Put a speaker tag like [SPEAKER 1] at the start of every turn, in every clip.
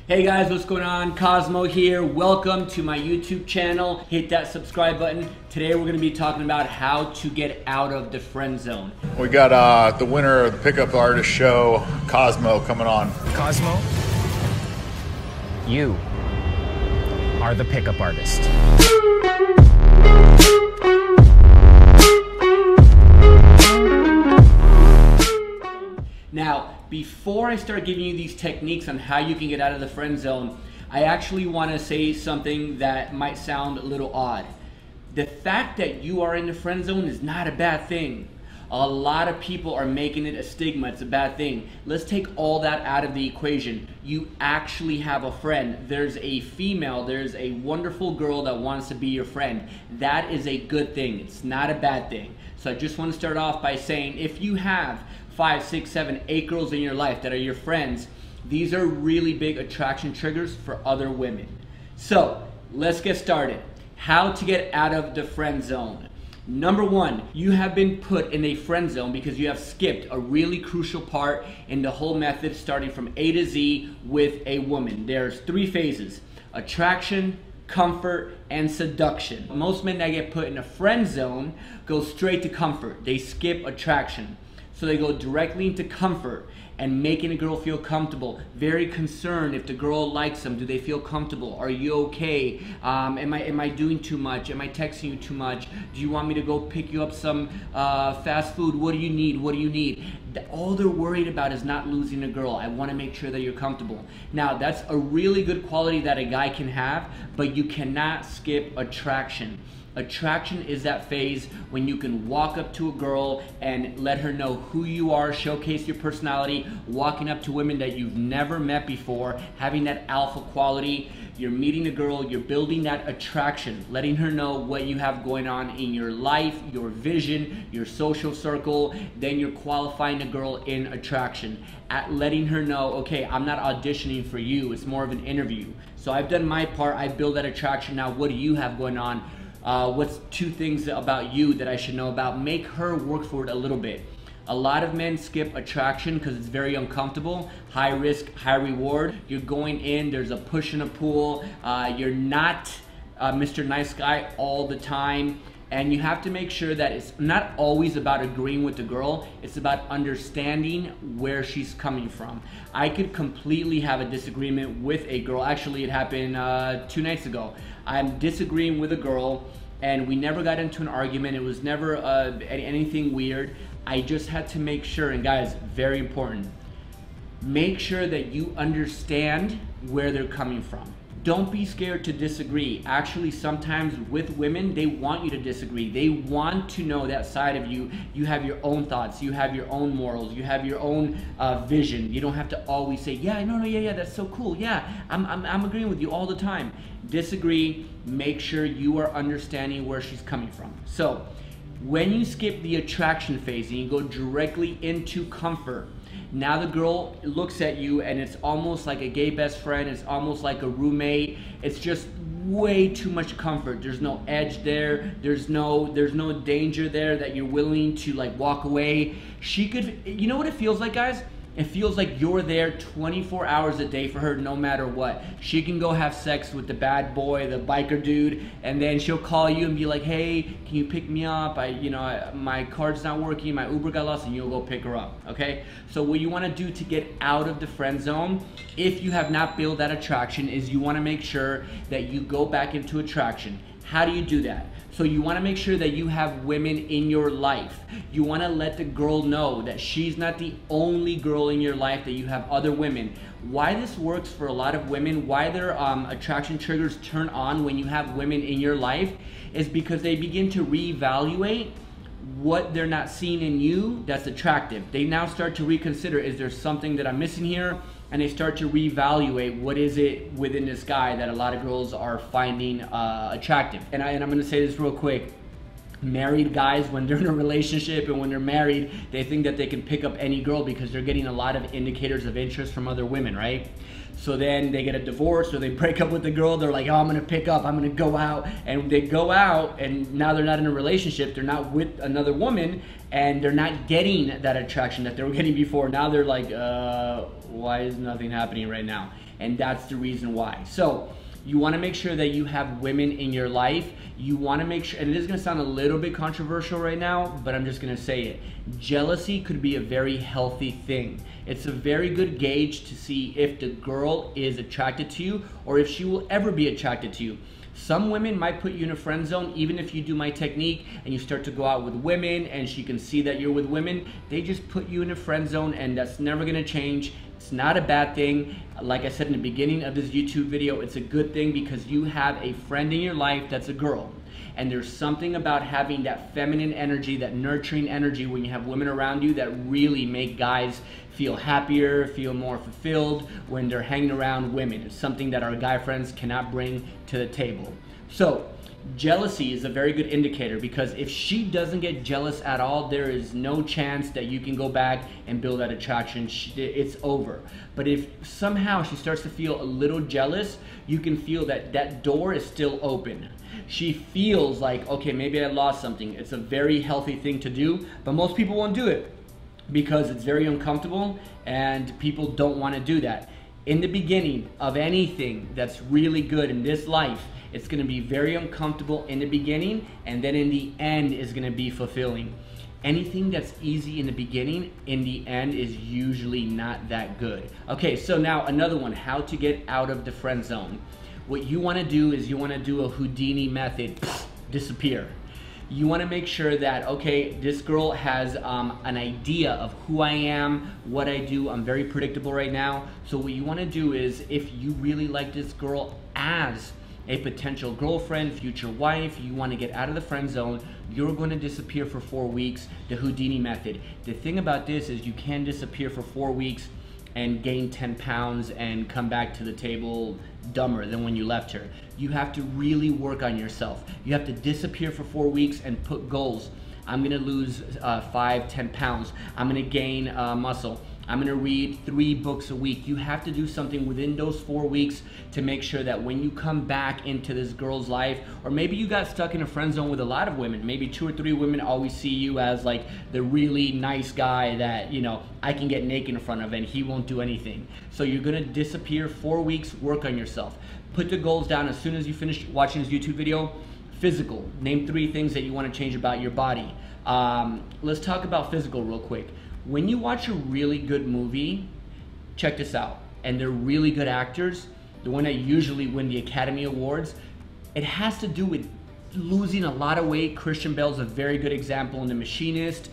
[SPEAKER 1] Hey guys, what's going on? Cosmo here. Welcome to my YouTube channel. Hit that subscribe button. Today we're going to be talking about how to get out of the friend zone.
[SPEAKER 2] We got the winner of the Pickup Artist Show, Cosmo, coming on.
[SPEAKER 3] Cosmo, you are the pickup artist.
[SPEAKER 1] Now, before I start giving you these techniques on how you can get out of the friend zone, I actually want to say something that might sound a little odd. The fact that you are in the friend zone is not a bad thing. A lot of people are making it a stigma, it's a bad thing. Let's take all that out of the equation. You actually have a friend. There's a female, there's a wonderful girl that wants to be your friend. That is a good thing, it's not a bad thing. So I just want to start off by saying, if you have 5, 6, 7, 8 girls in your life that are your friends, these are really big attraction triggers for other women. So let's get started. How to get out of the friend zone. Number one, you have been put in a friend zone because you have skipped a really crucial part in the whole method, starting from A to Z with a woman. There's 3 phases: attraction, comfort, and seduction. Most men that get put in a friend zone go straight to comfort. They skip attraction. So they go directly into comfort and making a girl feel comfortable. Very concerned if the girl likes them. Do they feel comfortable? Are you okay? Am I doing too much? Am I texting you too much? Do you want me to go pick you up some fast food? What do you need? What do you need? All they're worried about is not losing a girl. I want to make sure that you're comfortable. Now, that's a really good quality that a guy can have, but you cannot skip attraction. Attraction is that phase when you can walk up to a girl and let her know who you are, showcase your personality, walking up to women that you've never met before, having that alpha quality. You're meeting a girl, you're building that attraction, letting her know what you have going on in your life, your vision, your social circle. Then you're qualifying the girl in attraction, at letting her know, okay, I'm not auditioning for you, it's more of an interview. So I've done my part, I build that attraction. Now what do you have going on? What's 2 things about you that I should know about? Make her work for it a little bit. A lot of men skip attraction because it's very uncomfortable. High risk, high reward. You're going in, there's a push and a pull. You're not Mr. Nice Guy all the time. And you have to make sure that it's not always about agreeing with the girl, it's about understanding where she's coming from. I could completely have a disagreement with a girl. Actually, it happened 2 nights ago. I'm disagreeing with a girl and we never got into an argument. It was never anything weird. I just had to make sure, and guys, very important, make sure that you understand where they're coming from. Don't be scared to disagree. Actually, sometimes with women, they want you to disagree. They want to know that side of you. You have your own thoughts. You have your own morals. You have your own vision. You don't have to always say, yeah, no, yeah, that's so cool. Yeah, I'm agreeing with you all the time. Disagree. Make sure you are understanding where she's coming from. So, when you skip the attraction phase and you go directly into comfort, now the girl looks at you and it's almost like a gay best friend, it's almost like a roommate. It's just way too much comfort. There's no edge there, there's no danger there that you're willing to like walk away. She could, you know what it feels like, guys? It feels like you're there 24 hours a day for her no matter what. She can go have sex with the bad boy, the biker dude, and then she'll call you and be like, hey, can you pick me up? My card's not working, my Uber got lost, and you'll go pick her up, okay? So what you wanna do to get out of the friend zone, if you have not built that attraction, is you wanna make sure that you go back into attraction. How do you do that? So you want to make sure that you have women in your life. You want to let the girl know that she's not the only girl in your life, that you have other women. Why this works for a lot of women, why their attraction triggers turn on when you have women in your life, is because they begin to reevaluate what they're not seeing in you that's attractive. They now start to reconsider, is there something that I'm missing here? And they start to reevaluate what is it within this guy that a lot of girls are finding attractive. And I'm gonna say this real quick. Married guys, when they're in a relationship and when they're married, they think that they can pick up any girl because they're getting a lot of indicators of interest from other women, right? So then they get a divorce or they break up with the girl, they're like, oh, I'm gonna pick up, I'm gonna go out. And they go out and now they're not in a relationship, they're not with another woman, and they're not getting that attraction that they were getting before. Now they're like, why is nothing happening right now? and that's the reason why. So you want to make sure that you have women in your life. You want to make sure, and it is going to sound a little bit controversial right now, but I'm just going to say it. Jealousy could be a very healthy thing. It's a very good gauge to see if the girl is attracted to you or if she will ever be attracted to you. Some women might put you in a friend zone, even if you do my technique and you start to go out with women and she can see that you're with women. They just put you in a friend zone, and that's never going to change. It's not a bad thing. Like I said in the beginning of this YouTube video, it's a good thing because you have a friend in your life that's a girl. And there's something about having that feminine energy, that nurturing energy when you have women around you that really make guys feel happier, feel more fulfilled when they're hanging around women. It's something that our guy friends cannot bring to the table. So jealousy is a very good indicator, because if she doesn't get jealous at all, there is no chance that you can go back and build that attraction. It's over. But if somehow she starts to feel a little jealous, you can feel that that door is still open. She feels like, okay, maybe I lost something. It's a very healthy thing to do, but most people won't do it because it's very uncomfortable and people don't want to do that. In the beginning of anything that's really good in this life, it's going to be very uncomfortable in the beginning, and then in the end is going to be fulfilling. Anything that's easy in the beginning, in the end is usually not that good. Okay, so now another one, how to get out of the friend zone. What you want to do is you want to do a Houdini method, disappear. You want to make sure that, okay, this girl has an idea of who I am, what I do. I'm very predictable right now. So what you want to do is, if you really like this girl as a potential girlfriend, future wife, you want to get out of the friend zone, you're going to disappear for 4 weeks, the Houdini method. The thing about this is you can disappear for 4 weeks and gain 10 pounds and come back to the table dumber than when you left her. You have to really work on yourself. You have to disappear for 4 weeks and put goals. I'm gonna lose 5-10 pounds. I'm gonna gain muscle. I'm gonna read 3 books a week. You have to do something within those 4 weeks to make sure that when you come back into this girl's life, or maybe you got stuck in a friend zone with a lot of women, maybe 2 or 3 women always see you as like the really nice guy that, you know, I can get naked in front of and he won't do anything. So you're gonna disappear 4 weeks, work on yourself. Put the goals down as soon as you finish watching this YouTube video. Physical, name 3 things that you wanna change about your body. Let's talk about physical real quick. When you watch a really good movie, check this out, and they're really good actors, the one that usually win the Academy Awards, it has to do with losing a lot of weight. Christian Bale's a very good example in The Machinist.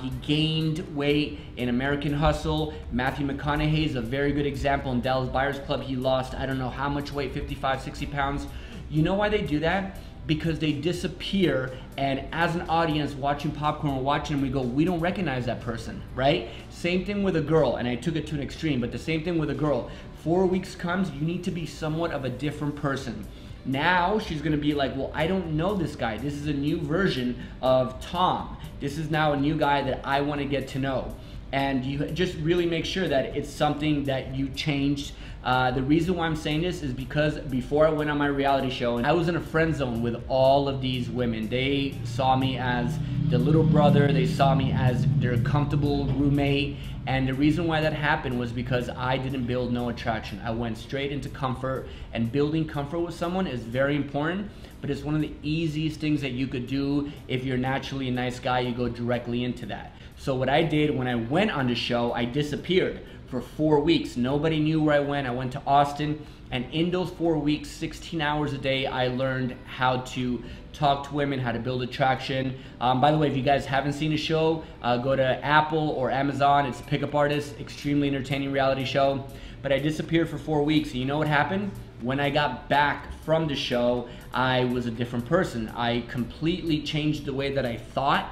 [SPEAKER 1] He gained weight in American Hustle. Matthew McConaughey is a very good example in Dallas Buyers Club. He lost, I don't know how much weight, 55, 60 pounds. You know why they do that? Because they disappear, and as an audience watching popcorn or watching them, we go, we don't recognize that person, right? Same thing with a girl, and I took it to an extreme, but the same thing with a girl. 4 weeks comes, you need to be somewhat of a different person. Now she's gonna be like, well, I don't know this guy. This is a new version of Tom. This is now a new guy that I wanna get to know. And you just really make sure that it's something that you changed. The reason why I'm saying this is because before I went on my reality show, I was in a friend zone with all of these women. They saw me as the little brother. They saw me as their comfortable roommate. And the reason why that happened was because I didn't build no attraction. I went straight into comfort, and building comfort with someone is very important, but it's one of the easiest things that you could do. If you're naturally a nice guy, you go directly into that. So what I did when I went on the show, I disappeared for 4 weeks. Nobody knew where I went. I went to Austin, and in those 4 weeks, 16 hours a day, I learned how to talk to women, how to build attraction. By the way, if you guys haven't seen the show, go to Apple or Amazon. It's Pickup Artist, extremely entertaining reality show. But I disappeared for 4 weeks, and you know what happened? When I got back from the show, I was a different person. I completely changed the way that I thought.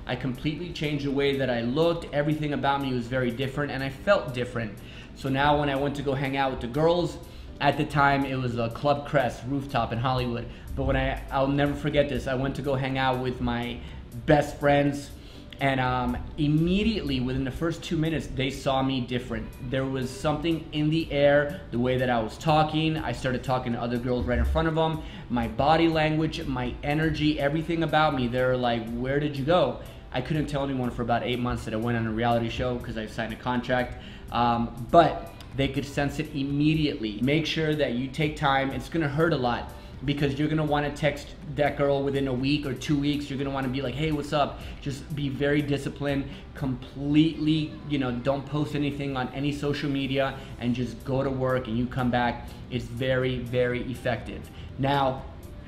[SPEAKER 1] I completely changed the way that I looked. Everything about me was very different, and I felt different. So now when I went to go hang out with the girls, at the time it was a Club Crest rooftop in Hollywood. But when I'll never forget this, I went to go hang out with my best friends, and immediately within the first 2 minutes, they saw me different. There was something in the air, the way that I was talking. I started talking to other girls right in front of them. My body language, my energy, everything about me, they're like, where did you go? I couldn't tell anyone for about 8 months that I went on a reality show because I signed a contract. But they could sense it immediately. Make sure that you take time. It's gonna hurt a lot because you're gonna wanna text that girl within a week or 2 weeks. You're gonna wanna be like, hey, what's up? Just be very disciplined, completely, don't post anything on any social media and just go to work and you come back. It's very, very effective. Now,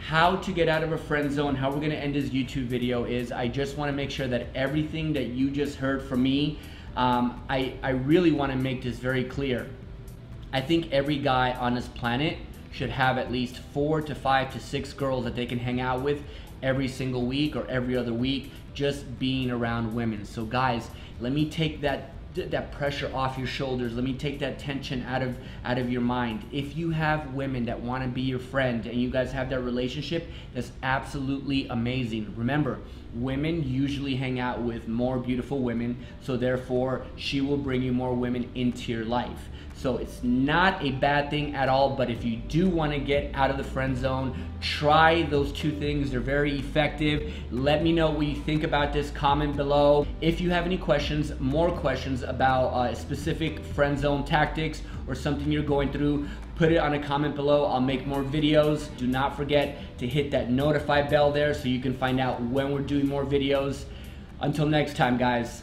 [SPEAKER 1] how to get out of a friend zone, how we're gonna end this YouTube video is, I just wanna make sure that everything that you just heard from me, I really wanna make this very clear. I think every guy on this planet should have at least 4 to 5 to 6 girls that they can hang out with every single week or every other week, just being around women. So guys, let me take that pressure off your shoulders. Let me take that tension out of your mind. If you have women that want to be your friend and you guys have that relationship, that's absolutely amazing. Remember, women usually hang out with more beautiful women, so therefore she will bring you more women into your life. So it's not a bad thing at all, but if you do want to get out of the friend zone, try those 2 things. They're very effective. Let me know what you think about this. Comment below. If you have any questions, more questions about specific friend zone tactics or something you're going through, put it on a comment below. I'll make more videos. Do not forget to hit that notify bell there so you can find out when we're doing more videos. Until next time, guys.